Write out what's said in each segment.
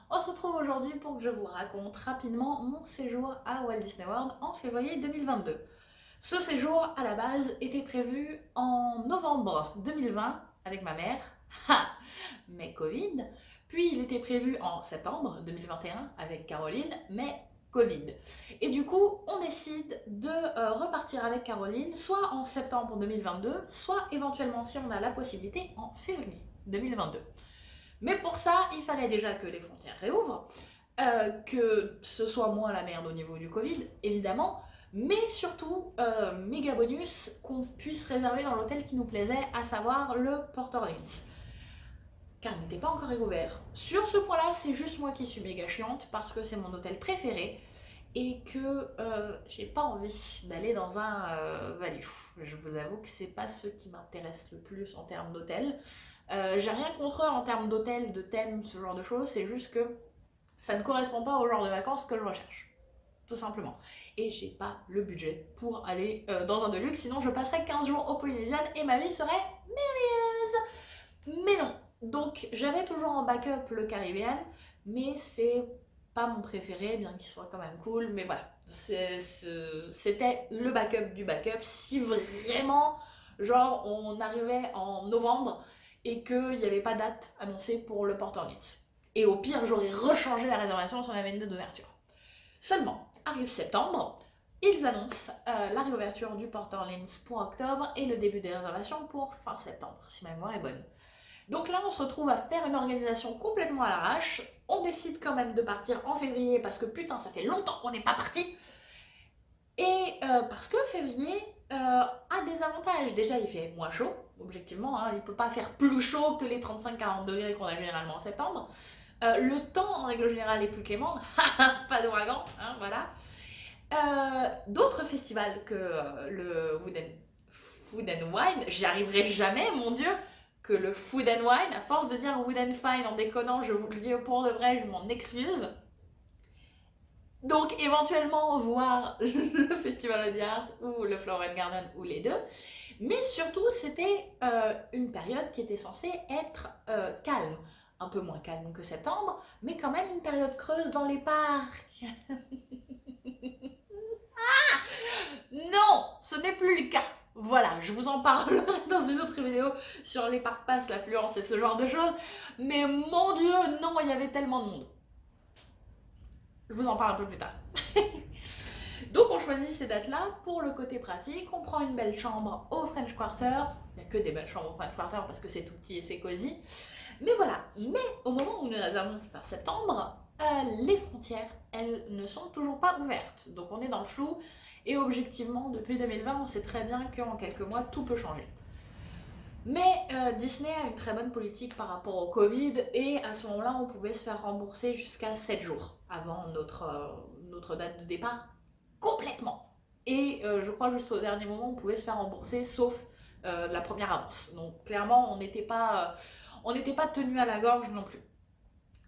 On se retrouve aujourd'hui pour que je vous raconte rapidement mon séjour à Walt Disney World en février 2022. Ce séjour, à la base, était prévu en novembre 2020 avec ma mère, mais Covid. Puis il était prévu en septembre 2021 avec Caroline, mais Covid. Et du coup, on décide de repartir avec Caroline, soit en septembre 2022, soit éventuellement, si on a la possibilité, en février 2022. Mais pour ça, il fallait déjà que les frontières réouvrent, que ce soit moins la merde au niveau du Covid, évidemment, mais surtout, méga bonus, qu'on puisse réserver dans l'hôtel qui nous plaisait, à savoir le Port Orleans. Car il n'était pas encore réouvert. Sur ce point-là, c'est juste moi qui suis méga chiante, parce que c'est mon hôtel préféré, et que j'ai pas envie d'aller dans un value. Je vous avoue que c'est pas ce qui m'intéresse le plus en termes d'hôtel. J'ai rien contre eux en termes d'hôtel, de thème, ce genre de choses, c'est juste que ça ne correspond pas au genre de vacances que je recherche. Tout simplement. Et j'ai pas le budget pour aller dans un deluxe, sinon je passerais 15 jours au Polynesian et ma vie serait merveilleuse. Mais non. Donc j'avais toujours en backup le Caribbean, mais c'est pas mon préféré, bien qu'il soit quand même cool. Mais voilà, c'était le backup du backup. Si vraiment, genre, on arrivait en novembre et qu'il n'y avait pas de date annoncée pour le Port Orleans. Et au pire, j'aurais rechangé la réservation si on avait une date d'ouverture. Seulement, arrive septembre, ils annoncent la réouverture du Port Orleans pour octobre et le début des réservations pour fin septembre, si ma mémoire est bonne. Donc là, on se retrouve à faire une organisation complètement à l'arrache. On décide quand même de partir en février parce que putain, ça fait longtemps qu'on n'est pas parti. Et parce que février a des avantages. Déjà, il fait moins chaud, objectivement. Hein, il ne peut pas faire plus chaud que les 35-40 degrés qu'on a généralement en septembre. Le temps, en règle générale, est plus clément. Pas d'ouragan, hein, voilà. D'autres festivals que le Food and Wine, j'y arriverai jamais, mon dieu, que le Food and Wine, à force de dire Wood and Fine en déconnant, je vous le dis pour de vrai, je m'en excuse. Donc éventuellement voir le Festival of the Art ou le Flower and Garden ou les deux. Mais surtout, c'était une période qui était censée être calme. Un peu moins calme que septembre, mais quand même une période creuse dans les parcs. Non, ce n'est plus le cas. Voilà, je vous en parlerai dans une autre vidéo sur les parcs pass, l'affluence et ce genre de choses. Mais mon dieu, non, il y avait tellement de monde. Je vous en parle un peu plus tard. Donc on choisit ces dates-là pour le côté pratique. On prend une belle chambre au French Quarter. Il n'y a que des belles chambres au French Quarter parce que c'est tout petit et c'est cosy. Mais voilà, mais au moment où nous réservons fin septembre, les frontières, elles ne sont toujours pas ouvertes. Donc on est dans le flou et objectivement, depuis 2020, on sait très bien qu'en quelques mois, tout peut changer. Mais Disney a une très bonne politique par rapport au Covid et à ce moment-là, on pouvait se faire rembourser jusqu'à 7 jours avant notre date de départ complètement. Et je crois juste au dernier moment, on pouvait se faire rembourser sauf la première avance. Donc clairement, on n'était pas tenu à la gorge non plus.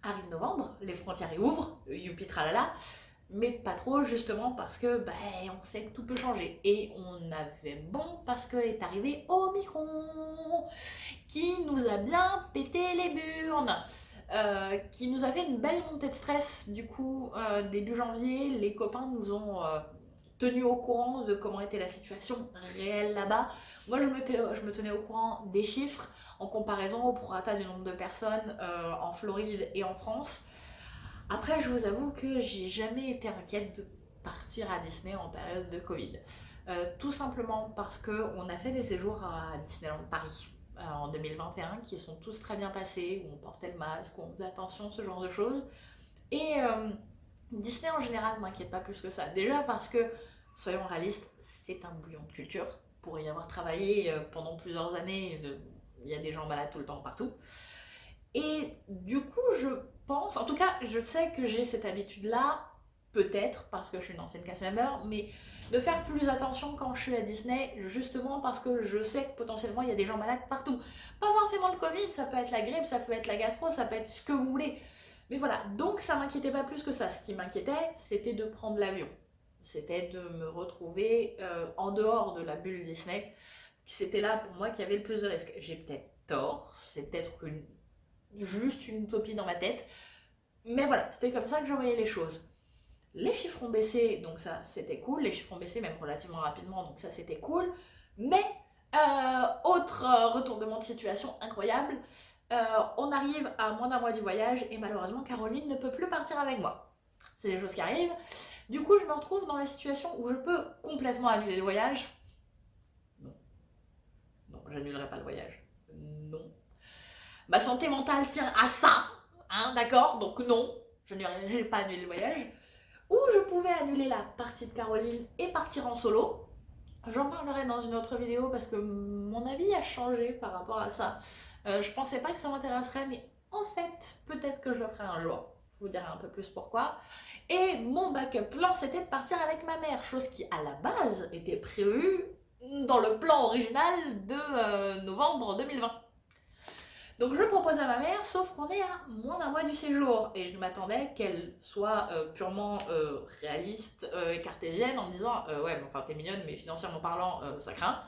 Arrive novembre, les frontières y ouvrent, youpi tralala, mais pas trop justement parce que on sait que tout peut changer. Et on avait bon parce que est arrivé Omicron, qui nous a bien pété les burnes. Qui nous a fait une belle montée de stress du coup début janvier. Les copains nous ont tenus au courant de comment était la situation réelle là-bas. Moi je me tenais au courant des chiffres en comparaison au prorata du nombre de personnes en Floride et en France. Après je vous avoue que j'ai jamais été inquiète de partir à Disney en période de Covid. Tout simplement parce qu'on a fait des séjours à Disneyland Paris en 2021 qui sont tous très bien passés, où on portait le masque, où on faisait attention, ce genre de choses. Et Disney en général m'inquiète pas plus que ça. Déjà parce que, soyons réalistes, c'est un bouillon de culture. Pour y avoir travaillé pendant plusieurs années, il y a des gens malades tout le temps partout. Et du coup, je pense, en tout cas, je sais que j'ai cette habitude-là, peut-être parce que je suis une ancienne cast member, mais de faire plus attention quand je suis à Disney, justement parce que je sais que potentiellement il y a des gens malades partout. Pas forcément le Covid, ça peut être la grippe, ça peut être la gastro, ça peut être ce que vous voulez. Mais voilà, donc ça m'inquiétait pas plus que ça. Ce qui m'inquiétait, c'était de prendre l'avion. C'était de me retrouver en dehors de la bulle Disney. C'était là pour moi qu'il y avait le plus de risques. J'ai peut-être tort, c'est peut-être juste une utopie dans ma tête, Mais voilà, c'était comme ça que je voyais les choses. Les chiffres ont baissé, donc ça c'était cool. Les chiffres ont baissé même relativement rapidement, donc ça c'était cool. Mais, autre retournement de situation incroyable, on arrive à moins d'un mois du voyage et malheureusement Caroline ne peut plus partir avec moi. C'est des choses qui arrivent. Du coup, je me retrouve dans la situation où je peux complètement annuler le voyage. Non, non, j'annulerai pas le voyage. Non. Ma santé mentale tient à ça, hein, d'accord? Donc non, je n'ai pas annulé le voyage. Ou je pouvais annuler la partie de Caroline et partir en solo. J'en parlerai dans une autre vidéo parce que mon avis a changé par rapport à ça. Je pensais pas que ça m'intéresserait, mais en fait, peut-être que je le ferai un jour. Je vous dirai un peu plus pourquoi. Et mon backup plan, c'était de partir avec ma mère, chose qui à la base était prévue dans le plan original de novembre 2020. Donc je propose à ma mère, sauf qu'on est à moins d'un mois du séjour. Et je m'attendais qu'elle soit purement réaliste et cartésienne en me disant ouais, mais enfin t'es mignonne, mais financièrement parlant, ça craint.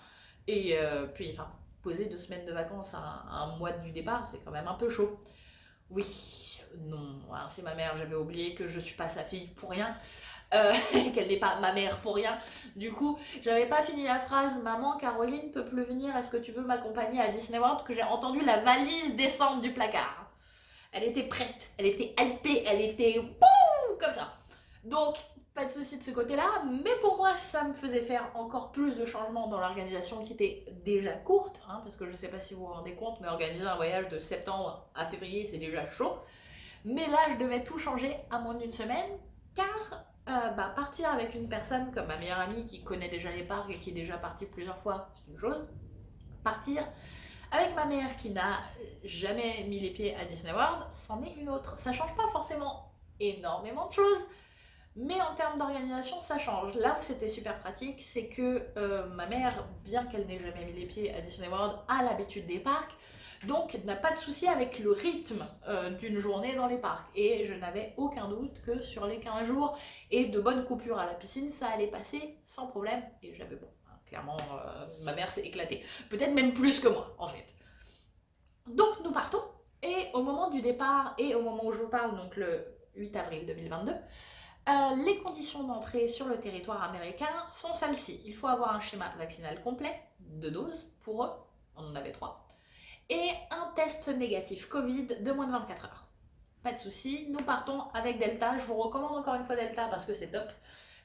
Et puis, enfin, poser 2 semaines de vacances à un mois du départ, c'est quand même un peu chaud. Oui, non, hein, c'est ma mère, j'avais oublié que je suis pas sa fille pour rien. Qu'elle n'est pas ma mère pour rien. Du coup, j'avais pas fini la phrase Maman, Caroline peut plus venir, est-ce que tu veux m'accompagner à Disney World que j'ai entendu la valise descendre du placard. Elle était prête, elle était hypée, elle était wouh, comme ça. Donc, pas de souci de ce côté-là, mais pour moi, ça me faisait faire encore plus de changements dans l'organisation qui était déjà courte, hein, parce que je sais pas si vous vous rendez compte, mais organiser un voyage de septembre à février, c'est déjà chaud. Mais là, je devais tout changer à moins d'une semaine, car partir avec une personne comme ma meilleure amie qui connaît déjà les parcs et qui est déjà partie plusieurs fois, c'est une chose. Partir avec ma mère qui n'a jamais mis les pieds à Disney World, c'en est une autre. Ça change pas forcément énormément de choses, mais en termes d'organisation, ça change. Là où c'était super pratique, c'est que ma mère, bien qu'elle n'ait jamais mis les pieds à Disney World, a l'habitude des parcs, donc n'a pas de souci avec le rythme d'une journée dans les parcs. Et je n'avais aucun doute que sur les 15 jours et de bonnes coupures à la piscine, ça allait passer sans problème. Et j'avais bon, hein, clairement, ma mère s'est éclatée. Peut-être même plus que moi, en fait. Donc nous partons, et au moment du départ, et au moment où je vous parle, donc le 8 avril 2022, les conditions d'entrée sur le territoire américain sont celles-ci. Il faut avoir un schéma vaccinal complet, 2 doses pour eux, on en avait 3, et un test négatif Covid de moins de 24 heures. Pas de souci, nous partons avec Delta. Je vous recommande encore une fois Delta parce que c'est top.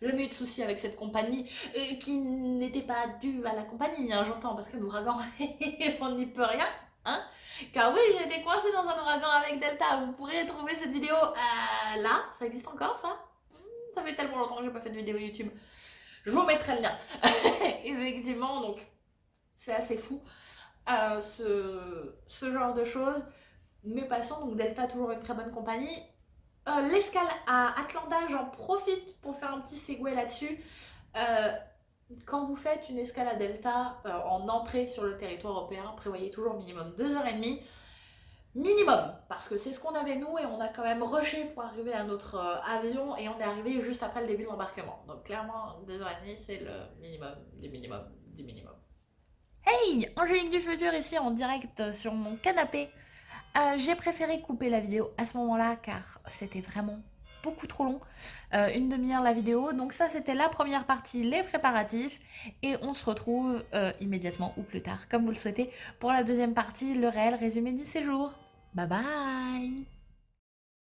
Jamais eu de soucis avec cette compagnie qui n'était pas due à la compagnie, hein, j'entends, parce qu'un ouragan, on n'y peut rien. Hein, car oui, j'ai été coincée dans un ouragan avec Delta. Vous pourrez trouver cette vidéo là. Ça existe encore, ça? Ça fait tellement longtemps que j'ai pas fait de vidéo YouTube. Je vous mettrai le lien. Effectivement, donc c'est assez fou ce genre de choses. Mais passons, donc Delta, toujours une très bonne compagnie. L'escale à Atlanta, j'en profite pour faire un petit segue là-dessus. Quand vous faites une escale à Delta en entrée sur le territoire européen, prévoyez toujours minimum 2h30. Minimum, parce que c'est ce qu'on avait nous et on a quand même rushé pour arriver à notre avion et on est arrivé juste après le début de l'embarquement. Donc clairement, 2h30 c'est le minimum du minimum du minimum. Hey, Angélique du futur ici en direct sur mon canapé. J'ai préféré couper la vidéo à ce moment-là car c'était vraiment beaucoup trop long, une demi-heure la vidéo. Donc ça c'était la première partie, les préparatifs, et on se retrouve immédiatement ou plus tard, comme vous le souhaitez, pour la deuxième partie, le réel résumé du séjour. Bye bye.